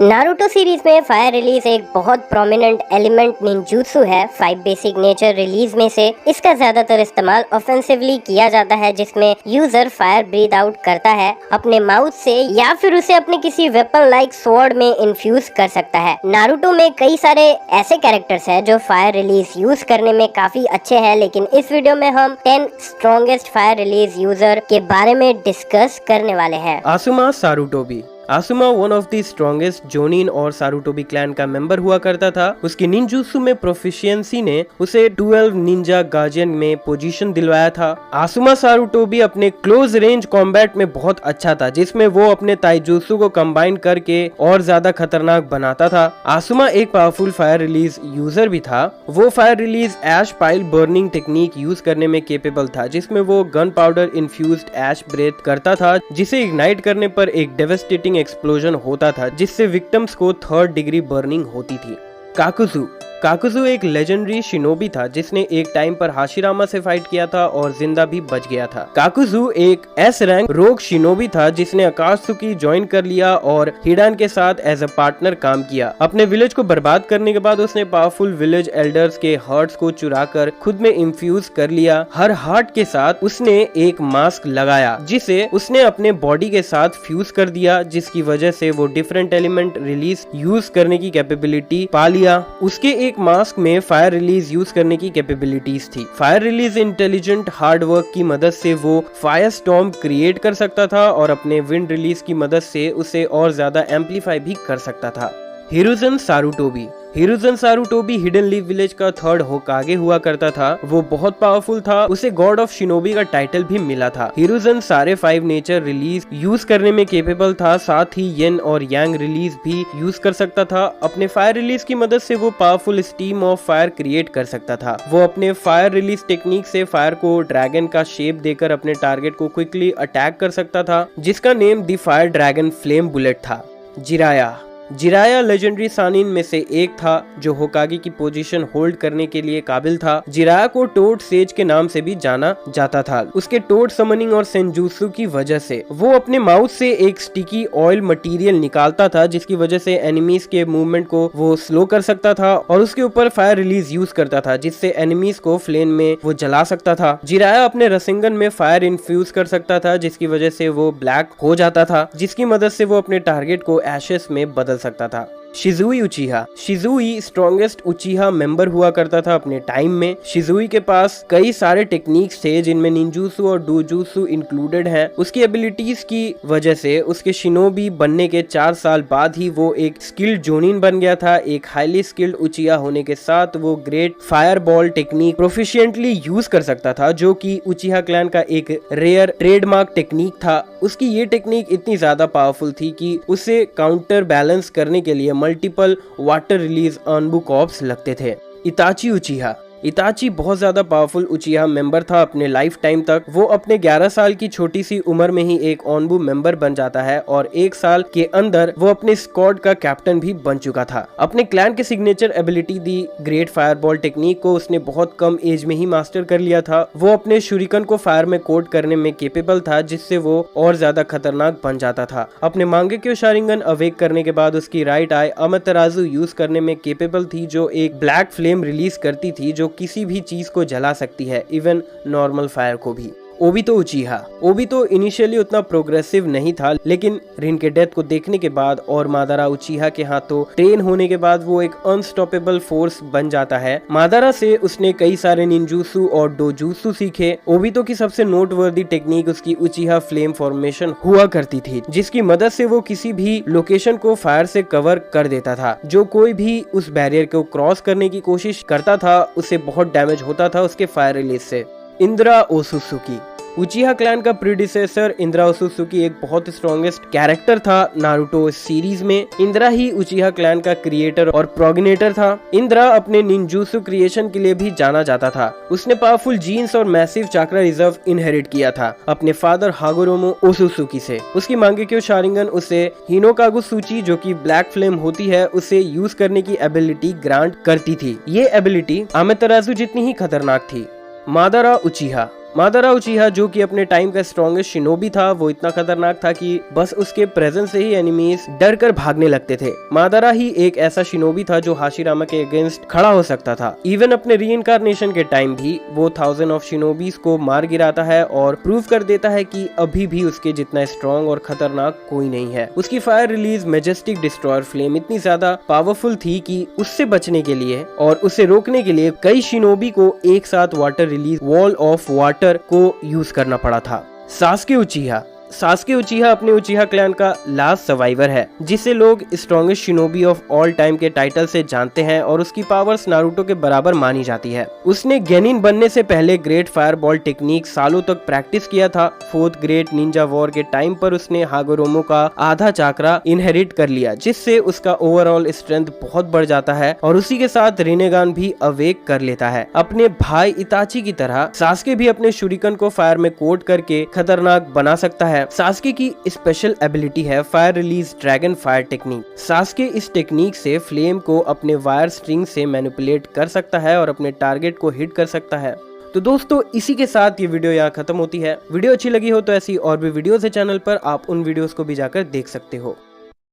Naruto series में fire release एक बहुत प्रोमिनेंट एलिमेंट निंजुत्सु है। 5 बेसिक नेचर रिलीज में से इसका ज्यादातर इस्तेमाल ऑफेंसिवली किया जाता है, जिसमें यूजर फायर ब्रीथ आउट करता है अपने माउथ से या फिर उसे अपने किसी वेपन लाइक स्वॉर्ड में इन्फ्यूज कर सकता है। नारुतो में कई सारे ऐसे कैरेक्टर्स हैं जो फायर रिलीज यूज करने में काफी अच्छे हैं, लेकिन इस वीडियो में हम 10 स्ट्रॉन्गेस्ट फायर रिलीज यूजर के बारे में डिस्कस करने वाले हैं। Asuma Sarutobi. Asuma one of the strongest jonin और सारुटोबी क्लैन का मेंबर हुआ करता था। उसकी निंजुत्सु में प्रोफिशिएंसी ने उसे 12 निंजा गार्जियन में पोजीशन दिलवाया था। आसुमा सारुटोबी अपने क्लोज रेंज कॉम्बैट में बहुत अच्छा था, जिसमें वो अपने ताइजुत्सु को कंबाइन करके और ज्यादा खतरनाक बनाता था। आसुमा एक पावरफुल फायर रिलीज यूजर भी था। वो फायर रिलीज ऐश पाइल बर्निंग टेक्निक यूज करने में केपेबल था, जिसमें वो गन पाउडर इन्फ्यूज्ड ऐश ब्रेथ करता था, जिसे इग्नाइट करने पर एक डेवास्टेटिंग एक्सप्लोजन होता था, जिससे विक्टिम्स को 3rd डिग्री बर्निंग होती थी। काकुजु। काकुजु एक लेजेंडरी शिनोबी था, जिसने एक टाइम पर हाशिरामा से फाइट किया था और जिंदा भी बच गया था। काकुजु एक एस रैंक रोग शिनोबी था, जिसने अकात्सुकी ज्वाइन कर लिया और हिडान के साथ एज अ पार्टनर काम किया। अपने विलेज को बर्बाद करने के बाद उसने पावरफुल विलेज एल्डर्स के हार्ट्स को चुराकर खुद में इंफ्यूज कर लिया। हर हार्ट के साथ उसने एक मास्क लगाया, जिसे उसने अपने बॉडी के साथ फ्यूज कर दिया, जिसकी वजह से वो डिफरेंट एलिमेंट रिलीज यूज करने की कैपेबिलिटी पा लिया। उसके एक मास्क में फायर रिलीज यूज करने की कैपेबिलिटीज थी। Fire release intelligent hard work की मदद से वो फायर स्टॉर्म क्रिएट कर सकता था और अपने विंड रिलीज की मदद से उसे और ज्यादा एम्पलीफाई भी कर सकता था। हिरुजन सारुटोबी। हिरुजन सारुटोबी हिडन लीफ विलेज का 3rd होकागे हुआ करता था। वो बहुत पावरफुल था, उसे गॉड ऑफ शिनोबी का टाइटल भी मिला था। हिरुजन सारे 5 नेचर रिलीज यूज करने में केपेबल था, साथ ही येन और यांग रिलीज भी यूज कर सकता था। अपने फायर रिलीज की मदद से वो powerful steam of fire create कर सकता था। वो अपने फायर रिलीज टेक्निक से फायर को ड्रैगन का शेप देकर अपने टारगेट को क्विकली अटैक कर सकता था, जिसका name the fire dragon flame bullet था। जिराया। जिराया लेजेंडरी सानिन में से एक था, जो होकागे की पोजीशन होल्ड करने के लिए काबिल था। जिराया को टोड सेज के नाम से भी जाना जाता था। उसके टोड समनिंग और सेंजुत्सु की वजह से वो अपने माउथ से एक स्टिकी ऑयल मटेरियल निकालता था, जिसकी वजह से एनिमीज के मूवमेंट को वो स्लो कर सकता था और उसके ऊपर फायर रिलीज यूज करता था, जिससे एनिमीज को फ्लेम में वो जला सकता था। जिराया अपने रसिंगन में फायर इन्फ्यूज कर सकता था, जिसकी वजह से वो ब्लैक हो जाता था, जिसकी मदद से वो अपने टारगेट को एशेस में बदल सकता था। शिजुई उचिहा। शिजुई स्ट्रॉन्गेस्ट उचिहा मेंबर हुआ करता था अपने टाइम में। शिजुई के पास कई सारे टेक्निक्स थे, जिनमें निंजुत्सु और डोजुत्सु इंक्लूडेड हैं। उसकी एबिलिटीज की वजह से उसके शिनोबी बनने के 4 साल बाद ही वो एक स्किल्ड जोनिन बन गया था। एक हाईली स्किल्ड उचिहा होने के साथ वो great fireball technique proficiently use कर सकता था, जो कि उचिहा क्लैन का एक रेयर ट्रेडमार्क टेक्निक था। उसकी ये टेक्निक इतनी ज्यादा पावरफुल थी कि उसे काउंटर बैलेंस करने के लिए multiple water release Anbu corps लगते थे। इताची उचिहा। इताची बहुत ज्यादा पावरफुल उचिहा मेंबर था अपने लाइफ टाइम तक। वो अपने 11 साल की छोटी सी उम्र में ही एक ओनबू मेंबर बन जाता है और 1 साल के अंदर वो अपने स्क्वाड का कैप्टन भी बन चुका था। अपने क्लैन के signature ability the great fireball technique को उसने बहुत कम एज में ही मास्टर कर लिया था। वो अपने शुरिकन को फायर में कोट करने में केपेबल था, जिससे वो और ज्यादा खतरनाक बन जाता था। अपने मांगेक्यो शारिंगन अवेक करने के बाद उसकी राइट आई अमातेराजु यूज करने में केपेबल थी, जो एक ब्लैक फ्लेम रिलीज करती थी, जो किसी भी चीज को जला सकती है, इवन नॉर्मल फायर को भी। ओबितो उचिहा। ओबितो इनिशियली उतना प्रोग्रेसिव नहीं था, लेकिन रिन के डेथ को देखने के बाद और मादारा उचिहा के हाथों ट्रेन होने के बाद वो एक अनस्टॉपेबल फोर्स बन जाता है। मादारा से उसने कई सारे निंजुत्सु और डोजुत्सु सीखे। ओबितो की सबसे नोटवर्दी टेक्निक उसकी उचिहा फ्लेम फॉर्मेशन हुआ करती थी, जिसकी मदद से वो किसी भी लोकेशन को फायर से कवर कर देता था। जो कोई भी उस बैरियर को क्रॉस करने की कोशिश करता था, उसे बहुत डैमेज होता था उसके फायर रिलीज से। इंद्रा ओसुत्सुकी। उचिहा क्लैन का प्रीडिसेसर इंद्रा ओसुत्सुकी एक बहुत स्ट्रॉन्गेस्ट कैरेक्टर था नारुतो सीरीज में। इंद्रा ही उचिहा क्लैन का क्रिएटर और प्रोगेनेटर था। इंद्रा अपने निंजुत्सु क्रिएशन के लिए भी जाना जाता था। उसने पावरफुल जीन्स और मैसिव चाक्रा रिजर्व इनहेरिट किया था अपने फादर हागोरोमो ओसुत्सुकी से। उसकी मांगेक्यो शारिंगन उसे हिनोकागु सूची, जो कि ब्लैक फ्लेम होती है, उसे यूज करने की एबिलिटी ग्रांट करती थी। ये एबिलिटी अमातेराजु जितनी ही खतरनाक थी। मादारा उचिहा। मादारा उचिहा जो कि अपने टाइम का स्ट्रॉन्गेस्ट शिनोबी था, वो इतना खतरनाक था कि बस उसके प्रेजेंस से ही एनिमीज डर कर भागने लगते थे। मादारा ही एक ऐसा शिनोबी था जो हाशिरामा के अगेंस्ट खड़ा हो सकता था। इवन अपने रीइंकार्नेशन के टाइम भी वो 1000 ऑफ शिनोबीज को मार गिराता है और प्रूव कर देता है कि अभी भी उसके जितना स्ट्रॉन्ग और खतरनाक कोई नहीं है। उसकी fire release majestic destroyer flame इतनी ज्यादा पावरफुल थी कि उससे बचने के लिए और उसे रोकने के लिए कई शिनोबी को एक साथ water release wall of water को यूज करना पड़ा था। सास्के उचिहा अपने उचिहा क्लैन का लास्ट सर्वाइवर है, जिसे लोग strongest shinobi of all time के टाइटल से जानते हैं और उसकी पावर्स नारुतो के बराबर मानी जाती है। उसने गेनिन बनने से पहले ग्रेट फायरबॉल टेक्निक सालों तक प्रैक्टिस किया था। फोर्थ ग्रेट निंजा वॉर के टाइम पर उसने हागोरोमो का आधा चाकरा इनहेरिट कर लिया, जिससे उसका ओवरऑल स्ट्रेंथ बहुत बढ़ जाता है और उसी के साथ रिनेगान भी अवेक कर लेता है। अपने भाई इताची की तरह सास्के भी अपने शुरिकन को फायर में कोट करके खतरनाक बना सकता है। सास्के की स्पेशल एबिलिटी है fire release dragon fire technique. Sasuke इस टेक्निक से फ्लेम को अपने वायर स्ट्रिंग से मैनिपुलेट कर सकता है और अपने टारगेट को हिट कर सकता है। तो दोस्तों इसी के साथ ये वीडियो यहाँ खत्म होती है। वीडियो अच्छी लगी हो तो ऐसी और भी वीडियोस है चैनल पर, आप उन वीडियोस को भी जाकर देख सकते हो।